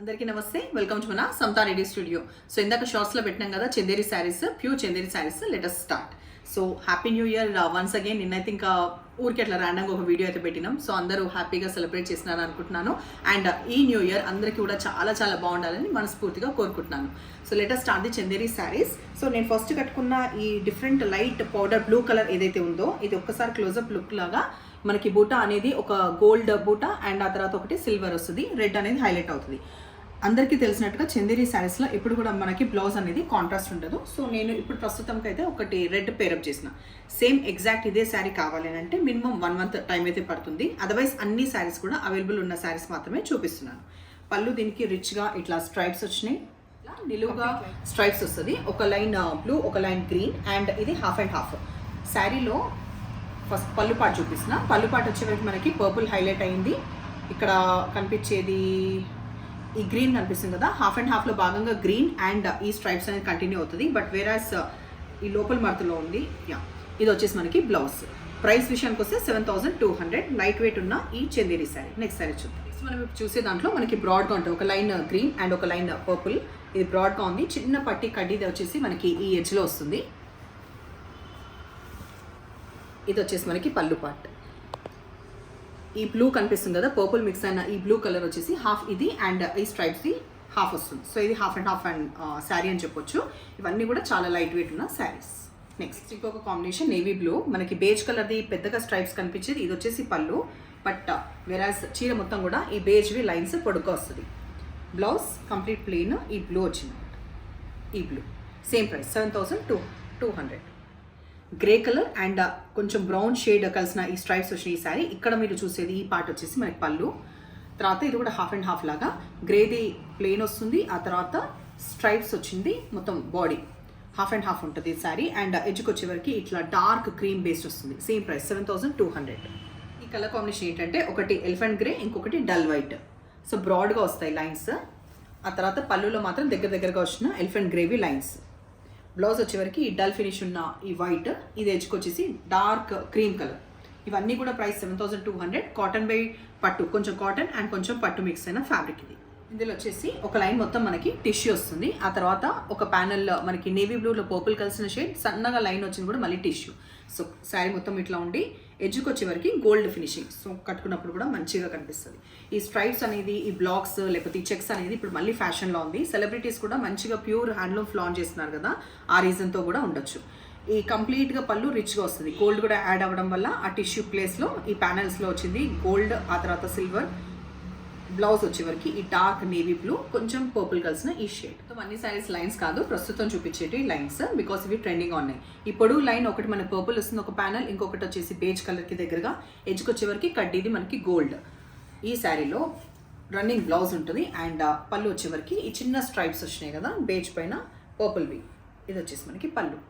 అందరికీ నమస్తే, welcome to మన సమతా రెడీ స్టూడియో. సో ఇందాక షార్ట్స్లో పెట్టినాం కదా Chanderi sarees, pure Chanderi sarees. Let's start. So happy new year once again. నిన్నైతే ఇంకా ఊరికి అట్లా ర్యాండమ్గా ఒక వీడియో అయితే పెట్టినాం. సో అందరూ హ్యాపీగా సెలబ్రేట్ చేసినారు అనుకుంటున్నాను. అండ్ ఈ న్యూ ఇయర్ అందరికీ కూడా చాలా చాలా బాగుండాలని మనస్ఫూర్తిగా కోరుకుంటున్నాను. So let's start the Chanderi sarees. So నేను ఫస్ట్ కట్టుకున్న ఈ different light powder blue colour ఏదైతే ఉందో ఇది ఒక్కసారి క్లోజప్ లుక్ లాగా మనకి బూటా అనేది ఒక గోల్డ్ బూటా అండ్ ఆ తర్వాత ఒకటి సిల్వర్ వస్తుంది, రెడ్ అనేది హైలైట్ అవుతుంది. అందరికీ తెలిసినట్టుగా చందేరి శారీస్లో ఇప్పుడు కూడా మనకి బ్లౌజ్ అనేది కాంట్రాస్ట్ ఉండదు. సో నేను ఇప్పుడు ప్రస్తుతంకి అయితే ఒకటి రెడ్ పేరప్ చేసిన. సేమ్ ఎగ్జాక్ట్ ఇదే శారీ కావాలి అని అంటే మినిమం 1 month టైం అయితే పడుతుంది. అదర్వైజ్ అన్ని శారీస్ కూడా అవైలబుల్ ఉన్న శారీస్ మాత్రమే చూపిస్తున్నాను. పళ్ళు దీనికి రిచ్గా ఇట్లా స్ట్రైప్స్ వచ్చినాయి, ఇట్లా నిలువుగా స్ట్రైప్స్ వస్తుంది. ఒక లైన్ బ్లూ, ఒక లైన్ గ్రీన్, అండ్ ఇది హాఫ్ అండ్ హాఫ్. శారీలో ఫస్ట్ పళ్ళు పాటు చూపిస్తున్నా. పళ్ళు పాటు వచ్చేవరకు మనకి పర్పుల్ హైలైట్ అయింది. ఇక్కడ కనిపించేది ఈ గ్రీన్ కనిపిస్తుంది కదా, హాఫ్ అండ్ హాఫ్లో భాగంగా గ్రీన్ అండ్ ఈ స్ట్రైప్స్ అనేది కంటిన్యూ అవుతుంది. బట్ వేరాస్ ఈ లోపల మడతలో ఉంది. ఇది వచ్చేసి మనకి బ్లౌజ్. ప్రైస్ విషయానికి వస్తే 7200 లైట్ వెయిట్ ఉన్న ఈ చందేరి శారీ. నెక్స్ట్ శారీ చూద్దాం. నెక్స్ట్ మనం చూసే దాంట్లో మనకి బ్రాడ్గా ఉంటుంది, ఒక లైన్ గ్రీన్ అండ్ ఒక లైన్ పర్పుల్. ఇది బ్రాడ్గా ఉంది. చిన్న పట్టి కడ్డీది వచ్చేసి మనకి ఈ ఎడ్జ్లో వస్తుంది. ఇది వచ్చేసి మనకి పళ్ళు పార్ట్. ఈ బ్లూ కనిపిస్తుంది కదా, పర్పుల్ మిక్స్ అయిన ఈ బ్లూ కలర్ వచ్చేసి హాఫ్ ఇది అండ్ ఈ స్ట్రైప్స్ది హాఫ్ వస్తుంది. సో ఇది half and half and sari అని చెప్పొచ్చు. ఇవన్నీ కూడా చాలా లైట్ వెయిట్ ఉన్న శారీస్. నెక్స్ట్ ఇంకొక కాంబినేషన్ నేవీ బ్లూ. మనకి బేజ్ కలర్ది పెద్దగా స్ట్రైప్స్ కనిపించేది. ఇది వచ్చేసి పళ్ళు. బట్ వెరాజ్ చీర మొత్తం కూడా ఈ బేజ్వి లైన్స్ పొడుగ్గా వస్తుంది. Blouse complete plain. ఈ బ్లూ వచ్చింది, ఈ blue same price 7200. Grey colour and కొంచెం బ్రౌన్ షేడ్ కలిసిన ఈ స్ట్రైప్స్ వచ్చిన ఈ శారీ. ఇక్కడ మీరు చూసేది ఈ పార్ట్ వచ్చేసి మనకి పళ్ళు. తర్వాత ఇది కూడా హాఫ్ అండ్ హాఫ్ లాగా గ్రేది ప్లెయిన్ వస్తుంది. ఆ తర్వాత స్ట్రైప్స్ వచ్చింది. మొత్తం బాడీ హాఫ్ అండ్ హాఫ్ ఉంటుంది ఈ శారీ. అండ్ ఎడ్జ్కి వచ్చేవరకు ఇట్లా డార్క్ క్రీమ్ బేస్డ్ వస్తుంది. Same price 7200. ఈ కలర్ కాంబినేషన్ ఏంటంటే ఒకటి ఎలిఫెంట్ గ్రే, ఇంకొకటి డల్ వైట్. సో బ్రాడ్గా వస్తాయి లైన్స్. ఆ తర్వాత పళ్ళులో మాత్రం దగ్గరగా వచ్చిన ఎలిఫెంట్ గ్రేవి లైన్స్. బ్లౌజ్ వచ్చేవరకు ఈ డల్ ఫినిష్ ఉన్న ఈ వైట్, ఇది ఎడ్జ్కి వచ్చేసి డార్క్ క్రీమ్ కలర్. ఇవన్నీ కూడా ప్రైస్ 7200. కాటన్ బై పట్టు, కొంచెం కాటన్ అండ్ కొంచెం పట్టు మిక్స్ అయిన ఫ్యాబ్రిక్ ఇది. ఇందులో వచ్చేసి ఒక లైన్ మొత్తం మనకి టిష్యూ వస్తుంది. ఆ తర్వాత ఒక ప్యానల్ మనకి నేవీ బ్లూలో పర్పుల్ కలిసిన షేడ్ సన్నగా లైన్ వచ్చింది కూడా మళ్ళీ టిష్యూ. సో శారీ మొత్తం ఇట్లా ఉండి ఎడ్జ్కి వచ్చేవరకు గోల్డ్ ఫినిషింగ్. సో కట్టుకున్నప్పుడు కూడా మంచిగా కనిపిస్తుంది. ఈ స్ట్రైప్స్ అనేది, ఈ బ్లాక్స్ లేకపోతే ఈ చెక్స్ అనేది ఇప్పుడు మళ్ళీ ఫ్యాషన్లో ఉంది. సెలబ్రిటీస్ కూడా మంచిగా ప్యూర్ హ్యాండ్లూమ్ ఫ్లాన్ చేస్తున్నారు కదా, ఆ రీజన్తో కూడా ఉండొచ్చు. ఈ కంప్లీట్గా పళ్ళు రిచ్గా వస్తుంది. గోల్డ్ కూడా యాడ్ అవ్వడం వల్ల ఆ టిష్యూ ప్లేస్లో ఈ ప్యానల్స్లో వచ్చింది గోల్డ్, ఆ తర్వాత సిల్వర్. బ్లౌజ్ వచ్చేవరకు ఈ డార్క్ నేవీ బ్లూ, కొంచెం పర్పుల్ కలిసిన ఈ షేడ్. సో అన్ని శారీస్ లైన్స్ కాదు, ప్రస్తుతం చూపించేటి లైన్స్, బికాస్ ఇవి ట్రెండింగ్గా ఉన్నాయి. ఈ పొడుగు లైన్ ఒకటి మన పర్పుల్ వస్తుంది, ఒక ప్యానల్. ఇంకొకటి వచ్చేసి బేజ్ కలర్కి దగ్గరగా ఎడ్జ్కి వచ్చేవరకు కడ్డీది మనకి గోల్డ్. ఈ శారీలో రన్నింగ్ బ్లౌజ్ ఉంటుంది. అండ్ పళ్ళు వచ్చేవరకు ఈ చిన్న స్ట్రైప్స్ వచ్చినాయి కదా బేజ్ పైన పర్పుల్వి. ఇది వచ్చేసి మనకి పళ్ళు.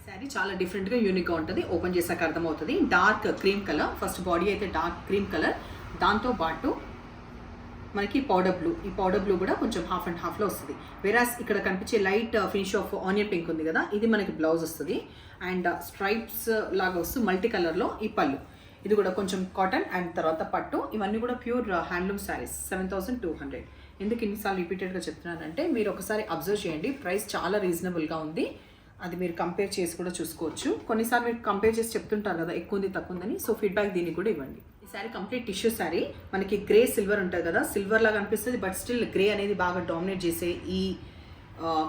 శారీ చాలా డిఫరెంట్గా యూనిక్గా ఉంటుంది. ఓపెన్ చేసాక అర్థమవుతుంది. Dark cream colour. First body అయితే డార్క్ క్రీమ్ కలర్, దాంతో పాటు మనకి పౌడర్ బ్లూ. ఈ పౌడర్ బ్లూ కూడా కొంచెం హాఫ్ అండ్ హాఫ్లో వస్తుంది. వేరాస్ ఇక్కడ కనిపించే light finish off onion pink ఉంది కదా, ఇది మనకి బ్లౌజ్ వస్తుంది. అండ్ స్ట్రైప్స్ లాగా వస్తుంది మల్టీ కలర్లో ఈ పళ్ళు. ఇది కూడా కొంచెం కాటన్ అండ్ తర్వాత పట్టు. ఇవన్నీ కూడా ప్యూర్ హ్యాండ్లూమ్ శారీస్. 7200. ఎందుకు ఇన్నిసార్లు రిపీటెడ్గా చెప్తున్నానంటే మీరు ఒకసారి అబ్జర్వ్ చేయండి, ప్రైస్ చాలా రీజనబుల్గా ఉంది. అది మీరు కంపేర్ చేసి కూడా చూసుకోవచ్చు. కొన్నిసార్లు మీరు కంపేర్ చేసి చెప్తుంటారు కదా ఎక్కువ ఉంది తక్కువ ఉందని. సో ఫీడ్బ్యాక్ దీనికి కూడా ఇవ్వండి. ఈ శారీ కంప్లీట్ టిష్యూ శారీ. మనకి గ్రే సిల్వర్ ఉంటుంది కదా, సిల్వర్ లాగా అనిపిస్తుంది. బట్ స్టిల్ గ్రే అనేది బాగా డామినేట్ చేసే ఈ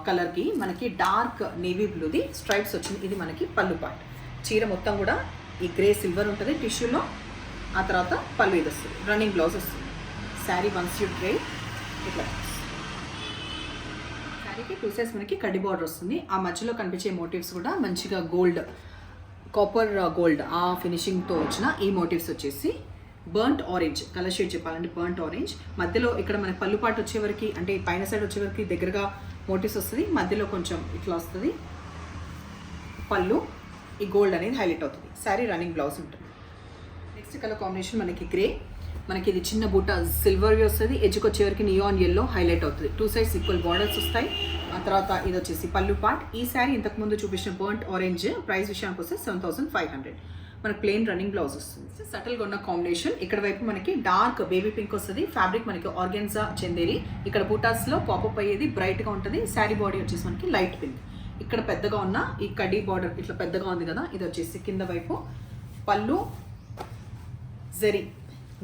కలర్కి మనకి డార్క్ నేవీ బ్లూది స్ట్రైప్స్ వచ్చింది. ఇది మనకి పళ్ళు పార్ట్. చీర మొత్తం కూడా ఈ గ్రే సిల్వర్ ఉంటుంది టిష్యూలో. ఆ తర్వాత పళ్ళు ఇది వస్తుంది, రన్నింగ్ బ్లౌజ్ వస్తుంది. శారీ వన్స్ యూ డ్రై ఇట్లా. శారీకి 2 sides మనకి కడ్డీ బార్డర్ వస్తుంది. ఆ మధ్యలో కనిపించే మోటివ్స్ కూడా మంచిగా గోల్డ్, కాపర్ గోల్డ్ ఆ ఫినిషింగ్తో వచ్చిన ఈ మోటివ్స్ వచ్చేసి బర్ంట్ ఆరెంజ్ కలర్ షేడ్ చెప్పాలంటే బర్ంట్ ఆరెంజ్. మధ్యలో ఇక్కడ మన పళ్ళు పాటు వచ్చేవరకు అంటే పైన సైడ్ వచ్చేవరకు దగ్గరగా మోటివ్స్ వస్తుంది. మధ్యలో కొంచెం ఇట్లా వస్తుంది పళ్ళు. ఈ గోల్డ్ అనేది హైలైట్ అవుతుంది. శారీ రన్నింగ్ బ్లౌజ్ ఉంటుంది. నెక్స్ట్ కలర్ కాంబినేషన్ మనకి గ్రే. మనకి ఇది చిన్న బూట సిల్వర్వి వస్తుంది. ఎడ్జ్కి వచ్చేవరకు నియాన్ ఎల్లో హైలైట్ అవుతుంది. 2 sides ఈక్వల్ బార్డర్స్ వస్తాయి. ఆ తర్వాత ఇది వచ్చేసి పళ్ళు పార్ట్. ఈ శారీ ఇంతకుముందు చూపించిన బర్ంట్ ఆరెంజ్ ప్రైస్ విషయానికి వస్తే 7500. మనకు ప్లెయిన్ రన్నింగ్ బ్లౌజ్ వస్తుంది. సటిల్గా ఉన్న కాంబినేషన్. ఇక్కడ వైపు మనకి డార్క్ బేబీ పింక్ వస్తుంది. ఫ్యాబ్రిక్ మనకి ఆర్గాన్జా చందేరి. ఇక్కడ బూటాస్లో పాపప్ అయ్యేది బ్రైట్గా ఉంటుంది. శారీ బాడీ వచ్చేసి మనకి లైట్ పింక్. ఇక్కడ పెద్దగా ఉన్న ఈ కడీ బార్డర్ ఇట్లా పెద్దగా ఉంది కదా, ఇది వచ్చేసి కింద వైపు పళ్ళు జరీ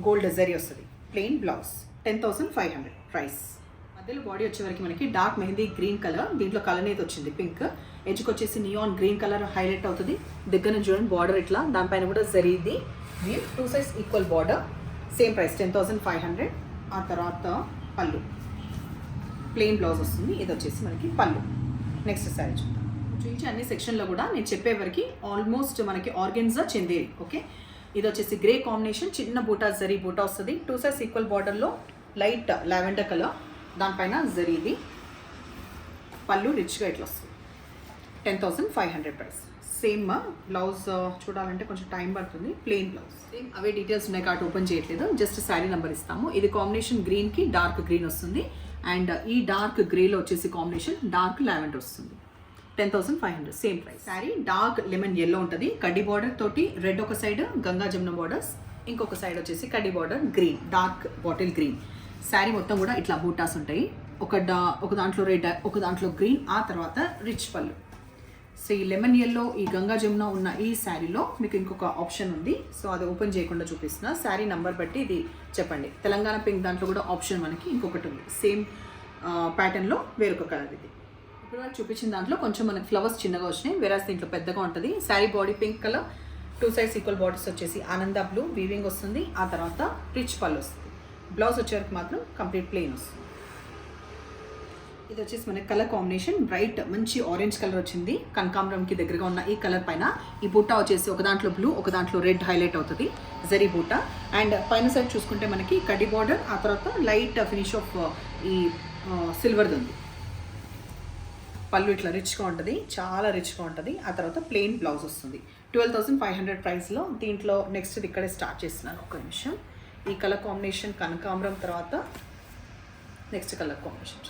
గోల్డ్ జరీ వస్తుంది. Plain blouse 10,500 price. మధ్యలో బాడీ వచ్చేవరకు మనకి డార్క్ మెహందీ గ్రీన్ కలర్, దీంట్లో కలర్ అయితే వచ్చింది పింక్. ఎడ్జ్కి వచ్చేసి నియాన్ గ్రీన్ కలర్ హైలైట్ అవుతుంది. దగ్గర నుంచి చూడండి బార్డర్ ఇట్లా, దానిపైన కూడా జరీది 2 sides equal border. Same price 10,500. ఆ తర్వాత పళ్ళు ప్లెయిన్ బ్లౌజ్ వస్తుంది. ఇది వచ్చేసి మనకి పళ్ళు. నెక్స్ట్ శారీ చూద్దాం. చూపించి అన్ని సెక్షన్లో కూడా నేను చెప్పేవరకు ఆల్మోస్ట్ మనకి ఆర్గాన్జా చందేరి. ఓకే, ఇది వచ్చేసి గ్రే కాంబినేషన్, చిన్న బూటా జరీ బూటా వస్తుంది. 2 సైడ్స్ ఈక్వల్ బార్డర్లో లైట్ లావెండర్ కలర్, దానిపైన జరీది. పళ్ళు రిచ్గా ఇట్లా వస్తుంది. 10,500 ప్రైస్. సేమ్ బ్లౌజ్ చూడాలంటే కొంచెం టైం పడుతుంది. ప్లెయిన్ బ్లౌజ్ సేమ్ అవే డీటెయిల్స్ ఉన్నాయి కాబట్టి ఓపెన్ చేయట్లేదు, జస్ట్ శారీ నెంబర్ ఇస్తాము. ఇది కాంబినేషన్ గ్రీన్కి డార్క్ గ్రీన్ వస్తుంది. అండ్ ఈ డార్క్ గ్రేలో వచ్చేసి కాంబినేషన్ డార్క్ లావెండర్ వస్తుంది. 10,500 same price. Sari dark lemon yellow ఉంటుంది. కడ్డీ బార్డర్ తోటి రెడ్ ఒక సైడ్, గంగా జమున బార్డర్స్ ఇంకొక సైడ్ వచ్చేసి కడ్డీ border green, dark bottle green. Sari మొత్తం కూడా ఇట్లా బూటాస్ ఉంటాయి. ఒక దాంట్లో రెడ్, ఒక దాంట్లో గ్రీన్, ఆ తర్వాత రిచ్ పళ్ళు. సో ఈ లెమన్ ఎల్లో ఈ గంగా జమున ఉన్న ఈ శారీలో మీకు ఇంకొక ఆప్షన్ ఉంది. సో అది ఓపెన్ చేయకుండా చూపిస్తున్నా. శారీ నెంబర్ బట్టి ఇది చెప్పండి. తెలంగాణ పింక్ దాంట్లో కూడా ఆప్షన్ మనకి ఇంకొకటి ఉంది. సేమ్ ప్యాటర్న్లో వేరొక కలర్. ఇది ఇప్పుడు వాళ్ళు చూపించిన దాంట్లో కొంచెం మనకి ఫ్లవర్స్ చిన్నగా వచ్చినాయి, వేరే దీంట్లో పెద్దగా ఉంటుంది. Sari body pink colour, 2 sides equal bodies వచ్చేసి ఆనంద బ్లూ వీవింగ్ వస్తుంది. ఆ తర్వాత రిచ్ పళ్ళు వస్తుంది. బ్లౌజ్ వచ్చేవరకు మాత్రం కంప్లీట్ ప్లెయిన్ వస్తుంది. ఇది వచ్చేసి మనకి కలర్ కాంబినేషన్ బ్రైట్ మంచి ఆరెంజ్ కలర్ వచ్చింది. కనకాంబరంకి దగ్గరగా ఉన్న ఈ కలర్ పైన ఈ బూటా వచ్చేసి ఒక దాంట్లో బ్లూ, ఒక దాంట్లో రెడ్ హైలైట్ అవుతుంది. జరీ బూటా. అండ్ పైన సైడ్ చూసుకుంటే మనకి కడ్డీ బార్డర్, ఆ తర్వాత లైట్ ఫినిష్ ఆఫ్ ఈ సిల్వర్ది ఉంది. పళ్ళు ఇట్లా రిచ్గా ఉంటుంది, చాలా రిచ్గా ఉంటుంది. ఆ తర్వాత ప్లెయిన్ బ్లౌజ్ వస్తుంది. 12,500 ప్రైస్లో. దీంట్లో నెక్స్ట్ ఇక్కడే స్టార్ట్ చేస్తున్నాను. ఒక నిమిషం. ఈ కలర్ కాంబినేషన్ కనకాంబరం తర్వాత నెక్స్ట్ కలర్ కాంబినేషన్.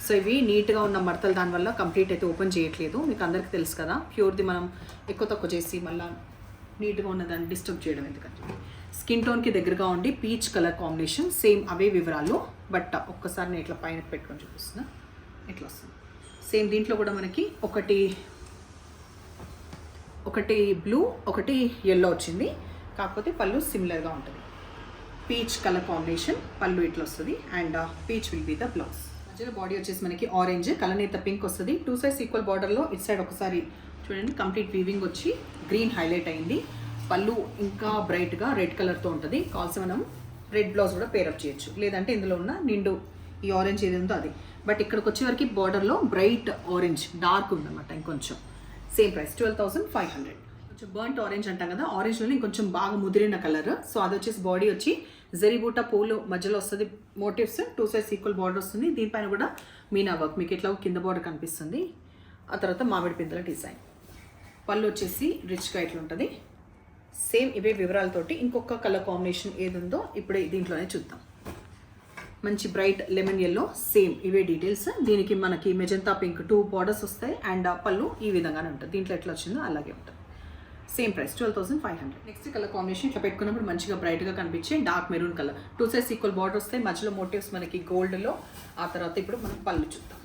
సో ఇవి నీట్గా ఉన్న మడతలు, దానివల్ల కంప్లీట్ అయితే ఓపెన్ చేయట్లేదు. మీకు అందరికీ తెలుసు కదా, ప్యూర్ది మనం ఎక్కువ తక్కువ చేసి మళ్ళీ నీట్గా ఉన్నదాన్ని డిస్టర్బ్ చేయడం ఎందుకంటే. స్కిన్ టోన్కి దగ్గరగా ఉండి పీచ్ కలర్ కాంబినేషన్. సేమ్ అవే వివరాలు, బట్ ఒక్కసారి నేను ఇట్లా పైన పెట్టుకొని చూపిస్తున్నా. ఇట్లా వస్తుంది. సేమ్ దీంట్లో కూడా మనకి ఒకటి బ్లూ, ఒకటి ఎల్లో వచ్చింది. కాకపోతే పళ్ళు సిమిలర్గా ఉంటుంది. పీచ్ కలర్ కాంబినేషన్, పళ్ళు ఇట్లా వస్తుంది. And peach will be the blouse. మధ్యలో బాడీ వచ్చేసి మనకి ఆరెంజ్, కలనేత పింక్ వస్తుంది. 2 సైడ్స్ ఈక్వల్ బార్డర్లో ఇటు సైడ్ ఒకసారి చూడండి కంప్లీట్ వీవింగ్ వచ్చి గ్రీన్ హైలైట్ అయింది. పళ్ళు ఇంకా బ్రైట్గా రెడ్ కలర్తో ఉంటుంది. కాల్సి మనం రెడ్ బ్లౌజ్ కూడా పేరప్ చేయొచ్చు, లేదంటే ఇందులో ఉన్న నిండు ఈ ఆరెంజ్ ఏది ఉందో అది. బట్ ఇక్కడికి వచ్చేవరకు బార్డర్లో బ్రైట్ ఆరెంజ్ డార్క్ ఉందన్నమాట ఇంకొంచెం. Same price 12,500. కొంచెం బర్ంట్ ఆరెంజ్ అంటాం కదా, ఆరెంజ్లోనే ఇంకొంచెం బాగా ముదిరిన కలర్. సో అది వచ్చేసి బాడీ వచ్చి జరీ బూటా పూలు మధ్యలో వస్తుంది. మోటివ్స్ 2 సైడ్స్ ఈక్వల్ బార్డర్ వస్తుంది. దీనిపైన కూడా మీనా వర్క్ మీకు ఇట్లా కింద బార్డర్ కనిపిస్తుంది. ఆ తర్వాత మామిడి పిందెల డిజైన్. పళ్ళు వచ్చేసి రిచ్గా ఇట్లా ఉంటుంది. సేమ్ ఇవే వివరాలతోటి ఇంకొక కలర్ కాంబినేషన్ ఏది ఉందో ఇప్పుడు దీంట్లోనే చూద్దాం. మంచి బ్రైట్ లెమన్ ఎల్లో, సేమ్ ఇవే డీటెయిల్స్. దీనికి మనకి మెజంతా పింక్ 2 బార్డర్స్ వస్తాయి. అండ్ పళ్ళు ఈ విధంగానే ఉంటుంది. దీంట్లో ఎట్లా వచ్చిందో అలాగే ఉంటుంది. Same price 12,500. Next colour combination ఇట్లా పెట్టుకున్నప్పుడు మంచిగా బ్రైట్గా కనిపించే dark maroon colour. 2 sides equal border వస్తాయి. మధ్యలో మోటివ్స్ మనకి గోల్డ్లో. ఆ తర్వాత ఇప్పుడు మనం పళ్ళు చూద్దాం.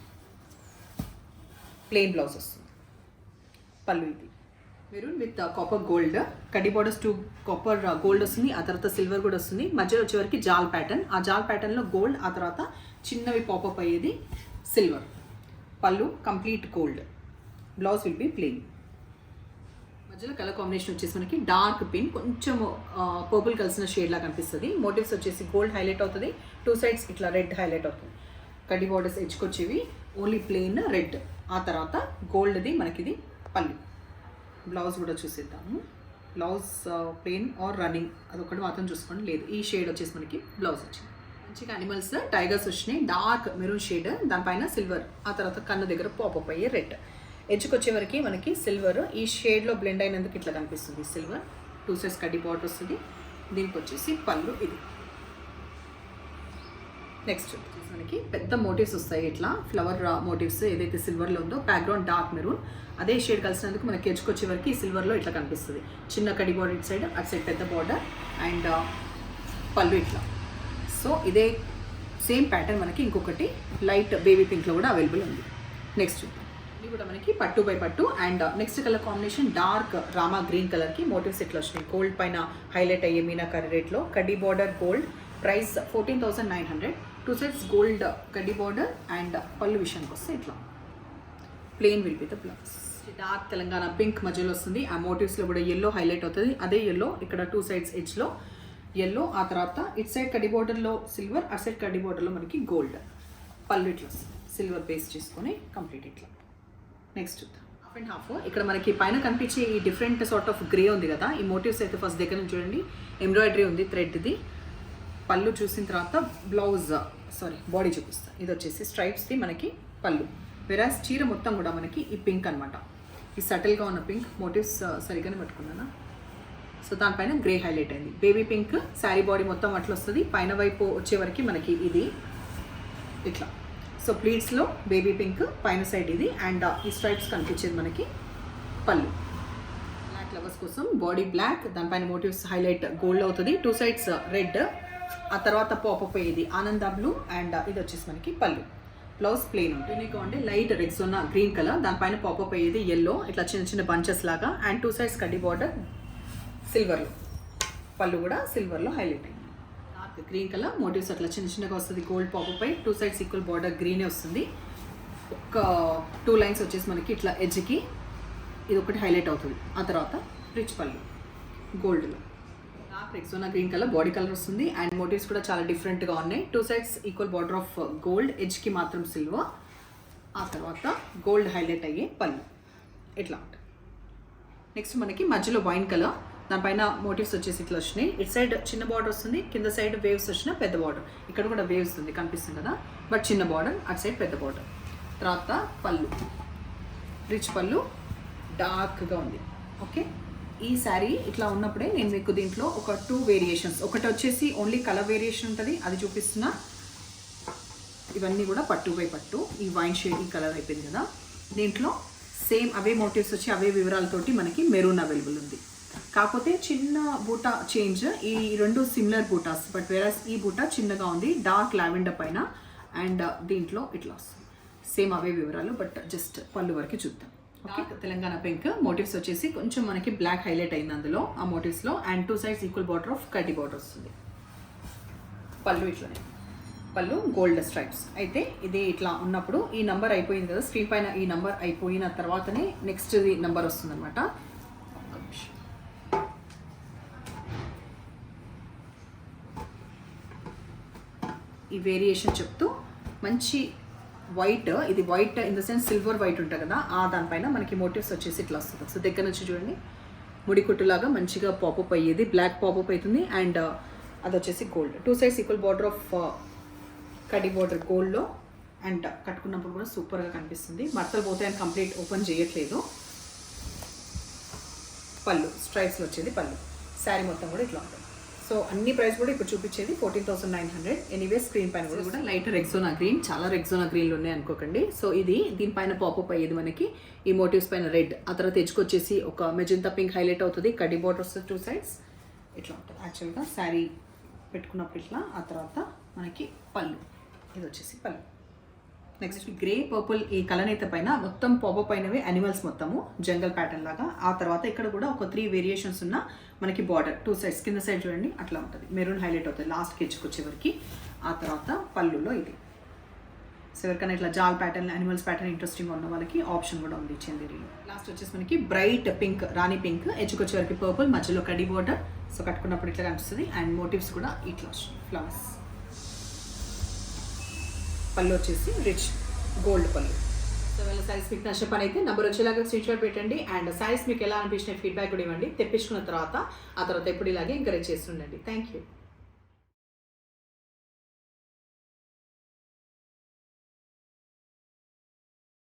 ప్లెయిన్ బ్లౌజ్ వస్తుంది. పళ్ళు ఇది మెరూన్ విత్ కాపర్ గోల్డ్. కడ్డీ బార్డర్స్ 2 కాపర్ గోల్డ్ వస్తుంది. ఆ తర్వాత సిల్వర్ కూడా వస్తుంది. మధ్యలో వచ్చేవరకు జాల్ ప్యాటర్న్. ఆ జాల్ ప్యాటర్న్లో గోల్డ్, ఆ తర్వాత చిన్నవి పాపప్ అయ్యేది సిల్వర్. పళ్ళు complete gold. Blouse will be plain. మధ్యలో కలర్ కాంబినేషన్ వచ్చేసి మనకి డార్క్ పింక్, కొంచెం పర్పుల్ కలిసిన షేడ్ లాగా కనిపిస్తుంది. మోటివ్స్ వచ్చేసి గోల్డ్ హైలైట్ అవుతుంది. 2 సైడ్స్ ఇట్లా రెడ్ హైలైట్ అవుతుంది. కడ్డీ బార్డర్స్ ఎడ్జ్కి వచ్చేవి ఓన్లీ ప్లెయిన్ రెడ్. ఆ తర్వాత గోల్డ్ది మనకిది పళ్ళు. బ్లౌజ్ కూడా చూసేద్దాము. బ్లౌజ్ ప్లెయిన్ ఆర్ రన్నింగ్ అదొకటి మాత్రం చూసుకోండి. లేదు, ఈ షేడ్ వచ్చేసి మనకి బ్లౌజ్ వచ్చింది. మంచిగా అనిమల్స్ టైగర్స్ వచ్చినాయి. డార్క్ మెరూన్ షేడ్, దానిపైన సిల్వర్, ఆ తర్వాత కన్ను దగ్గర పాపప్ అయ్యే రెడ్. ఎడ్జ్కి వచ్చేవరకు మనకి సిల్వర్ ఈ షేడ్లో బ్లెండ్ అయినందుకు ఇట్లా కనిపిస్తుంది. సిల్వర్ 2 సైడ్స్ కడ్డీ బార్డర్ వస్తుంది. దీనికి వచ్చేసి పళ్ళు ఇది. నెక్స్ట్ మనకి పెద్ద మోటివ్స్ వస్తాయి, ఇట్లా ఫ్లవర్ మోటివ్స్ ఏదైతే సిల్వర్లో ఉందో, బ్యాక్గ్రౌండ్ డార్క్ మెరూన్, అదే షేడ్ కలిసినందుకు మనకి ఎడ్జ్కొచ్చే వరకు ఈ సిల్వర్లో ఇట్లా కనిపిస్తుంది. చిన్న కడి బార్డర్ ఇటు సైడ్, అటు సైడ్ పెద్ద బార్డర్ అండ్ పళ్ళు ఇట్లా. సో ఇదే సేమ్ ప్యాటర్న్ మనకి ఇంకొకటి లైట్ బేబీ పింక్లో కూడా అవైలబుల్ ఉంది. నెక్స్ట్ ఇది కూడా మనకి పట్టు బై పట్టు and next colour combination dark Rama green కలర్కి మోటివ్స్ ఇట్లా వచ్చినాయి. గోల్డ్ పైన హైలైట్ అయ్యే మీనాకరీ రేట్లో, కడ్డీ border gold, price 14,900. 2 sets gold కడ్డీ బార్డర్ అండ్ పళ్ళు విషయానికి వస్తే ఇట్లా plain will be the blouse. Dark Telangana pink మధ్యలో వస్తుంది. ఆ మోటివ్స్లో కూడా ఎల్లో హైలైట్ అవుతుంది. అదే ఎల్లో ఇక్కడ 2 sides ఎడ్జ్లో ఎల్లో, ఆ తర్వాత ఇట్ సైడ్ కడ్డీ బార్డర్లో సిల్వర్, అటు సైడ్ కడ్డీ బార్డర్లో మనకి గోల్డ్. పళ్ళు ఇట్లా వస్తుంది సిల్వర్ బేస్ చేసుకొని కంప్లీట్ ఇట్లా. నెక్స్ట్ హాఫ్ అండ్ హాఫ్ ఇక్కడ మనకి పైన కనిపించే ఈ డిఫరెంట్ సార్ట్ ఆఫ్ గ్రే ఉంది కదా, ఈ మోటివ్స్ అయితే ఫస్ట్ దగ్గర నుంచి చూడండి ఎంబ్రాయిడరీ ఉంది థ్రెడ్ది. పళ్ళు చూసిన తర్వాత బాడీ చూపిస్తా. ఇది వచ్చేసి స్ట్రైప్స్ది మనకి పళ్ళు, వెరాస్ చీర మొత్తం కూడా మనకి ఈ పింక్ అనమాట. ఈ సటిల్గా ఉన్న పింక్ మోటివ్స్ సరిగ్గానే పట్టుకున్నానా. సో దానిపైన గ్రే హైలైట్ అయింది. బేబీ పింక్ శారీ బాడీ మొత్తం అట్లా వస్తుంది. పైన వైపు వచ్చే వరకు మనకి ఇది ఇట్లా. సో ప్లీట్స్లో బేబీ పింక్, పైన సైడ్ ఇది అండ్ ఈ స్ట్రైప్స్ కనిపించేది మనకి పళ్ళు. బ్లాక్ ఫ్లవర్స్ కోసం బాడీ బ్లాక్, దానిపైన మోటివ్స్ హైలైట్ గోల్డ్ అవుతుంది. 2 sides రెడ్, ఆ తర్వాత పాపప్ అయ్యేది ఆనంద బ్లూ అండ్ ఇది వచ్చేసి మనకి పళ్ళు. బ్లౌజ్ ప్లెయిన్ ఉంటుంది. ఉంటే లైట్ రెగ్జోనా గ్రీన్ కలర్, దానిపైన పాపప్ అయ్యేది ఎల్లో, ఇట్లా చిన్న చిన్న బంచెస్ లాగా అండ్ 2 sides కడ్డీ బార్డర్ సిల్వర్లో, పళ్ళు కూడా సిల్వర్లో హైలైట్ అయింది. డార్క్ గ్రీన్ కలర్ మోటివ్స్ అట్లా చిన్న చిన్నగా వస్తుంది. గోల్డ్ పాపప్ అయి 2 sides ఈక్వల్ బార్డర్ గ్రీనే వస్తుంది. ఒక 2 lines వచ్చేసి మనకి ఇట్లా ఎడ్జ్కి ఇది ఒకటి హైలైట్ అవుతుంది. ఆ తర్వాత రిచ్ పళ్ళు గోల్డ్లో. డార్క్ రెగ్జోనా గ్రీన్ కలర్ బాడీ కలర్ వస్తుంది అండ్ మోటివ్స్ కూడా చాలా డిఫరెంట్గా ఉన్నాయి. 2 sides equal border of gold, ఎడ్జ్కి మాత్రం సిల్వర్, ఆ తర్వాత గోల్డ్ హైలైట్ అయ్యే పళ్ళు ఇట్లా ఉంటుంది. నెక్స్ట్ మనకి మధ్యలో వైన్ కలర్, దానిపైన మోటివ్స్ వచ్చేసి ఇట్లా వచ్చినాయి. ఇటు సైడ్ చిన్న బార్డర్ వస్తుంది, కింద సైడ్ వేవ్స్ వచ్చిన పెద్ద బార్డర్. ఇక్కడ కూడా వేవ్స్ ఉంది కనిపిస్తుంది కదా, బట్ చిన్న బార్డర్, అటు సైడ్ పెద్ద బార్డర్. తర్వాత పళ్ళు రిచ్ పళ్ళు డార్క్గా ఉంది. ఓకే, ఈ శారీ ఇట్లా ఉన్నప్పుడే నేను మీకు దీంట్లో ఒక 2 వేరియేషన్స్, ఒకటి వచ్చేసి ఓన్లీ కలర్ వేరియేషన్ ఉంటుంది, అది చూపిస్తున్నా. ఇవన్నీ కూడా పట్టు బై పట్టు. ఈ వైన్ షేడ్ ఈ కలర్ అయిపోయింది కదా, దీంట్లో సేమ్ అవే మోటివ్స్ వచ్చి అవే వివరాలతోటి మనకి మెరూన్ అవైలబుల్ ఉంది. కాకపోతే చిన్న బూటా చేంజ్, ఈ 2 సిమిలర్ బూటాస్, బట్ వేరస్ ఈ బూటా చిన్నగా ఉంది డార్క్ లావెండర్ పైన అండ్ దీంట్లో ఇట్లా వస్తుంది. సేమ్ అవే వివరాలు బట్ జస్ట్ పళ్ళు వరకు చూద్దాం. ఓకే, తెలంగాణ పింక్ మోటివ్స్ వచ్చేసి కొంచెం మనకి బ్లాక్ హైలైట్ అయింది అందులో ఆ మోటివ్స్లో and 2 sides equal border of కడ్డీ బార్డర్ వస్తుంది. పళ్ళు ఇట్లానే, పళ్ళు గోల్డ్ స్ట్రైప్స్. అయితే ఇది ఇట్లా ఉన్నప్పుడు ఈ నంబర్ అయిపోయింది కదా, స్క్రీన్ పైన ఈ నంబర్ అయిపోయిన తర్వాతనే నెక్స్ట్ నంబర్ వస్తుంది అనమాట. ఈ వేరియేషన్ చెప్తూ మంచి వైట్, ఇది white in the sense silver white ఉంటుంది కదా, ఆ దానిపైన మనకి మోటివ్స్ వచ్చేసి ఇట్లా వస్తుంది. సో దగ్గర నుంచి చూడండి ముడికుట్టులాగా మంచిగా పాపప్ అయ్యేది, బ్లాక్ పాపప్ అవుతుంది అండ్ అది వచ్చేసి gold. 2 sides equal border of కడ్డీ బార్డర్ గోల్డ్లో అండ్ కట్టుకున్నప్పుడు కూడా సూపర్గా కనిపిస్తుంది. మడతలు పోతాయని కంప్లీట్ ఓపెన్ చేయట్లేదు. పళ్ళు స్ట్రైప్స్లో వచ్చేది పళ్ళు. శారీ మొత్తం కూడా ఇట్లా ఉంటుంది. సో అన్ని ప్రైస్ కూడా ఇప్పుడు చూపించేది 14,900. ఎనీవే స్క్రీన్ పైన కూడా లైట్ రెగ్జోనా గ్రీన్, చాలా రెగ్జోనా గ్రీన్లు ఉన్నాయి అనుకోకండి. సో ఇది దీనిపైన పాపప్ అయ్యేది మనకి ఈ మోటివ్స్ పైన రెడ్, ఆ తర్వాత తెచ్చుకొచ్చేసి ఒక మెజంతా పింక్ హైలైట్ అవుతుంది. కడ్డీ బార్డర్ వస్తుంది 2 sides ఇట్లా ఉంటుంది. యాక్చువల్గా శారీ పెట్టుకున్నప్పుడు ఇట్లా, ఆ తర్వాత మనకి పళ్ళు ఇది వచ్చేసి పళ్ళు. నెక్స్ట్ గ్రే పర్పుల్ ఈ కలనేత పైన మొత్తం పాపప్ అయినవి అనిమల్స్ మొత్తము జంగల్ ప్యాటర్న్ లాగా. ఆ తర్వాత ఇక్కడ కూడా ఒక 3 వేరియేషన్స్ ఉన్న మనకి బార్డర్ 2 sides, కింద సైడ్ చూడండి అట్లా ఉంటుంది, మెరూన్ హైలైట్ అవుతుంది లాస్ట్కి వచ్చేవరకు. ఆ తర్వాత పళ్ళులో ఇది. సో ఎవరికైనా ఇట్లా జాల్ ప్యాటర్న్, అనిమల్స్ ప్యాటర్న్ ఇంట్రెస్టింగ్ ఉన్న వాళ్ళకి ఆప్షన్ కూడా ఉంది చందేరిలో. లాస్ట్ వచ్చేసి మనకి బ్రైట్ పింక్, రాణి పింక్, ఎడ్జ్కి వరకు పర్పుల్, మధ్యలో కడ్డీ బార్డర్. సో కట్టుకున్నప్పుడు ఇట్లా కనిపిస్తుంది అండ్ మోటివ్స్ కూడా ఇట్లా వస్తుంది ఫ్లవర్స్. పళ్ళు వచ్చేసి రిచ్ గోల్డ్ పళ్ళు. సో వాళ్ళ సారీస్ మీకు నచ్చిన పని అయితే నెంబర్ వచ్చేలాగా స్క్రీన్షాట్ పెట్టండి అండ్ సారీస్ మీకు ఎలా అనిపించిన ఫీడ్బ్యాక్ కూడా ఇవ్వండి. తెప్పించుకున్న తర్వాత ఆ తర్వాత ఎప్పుడు ఇలాగే ఎంకరేజ్ చేస్తుండండి. Thank you.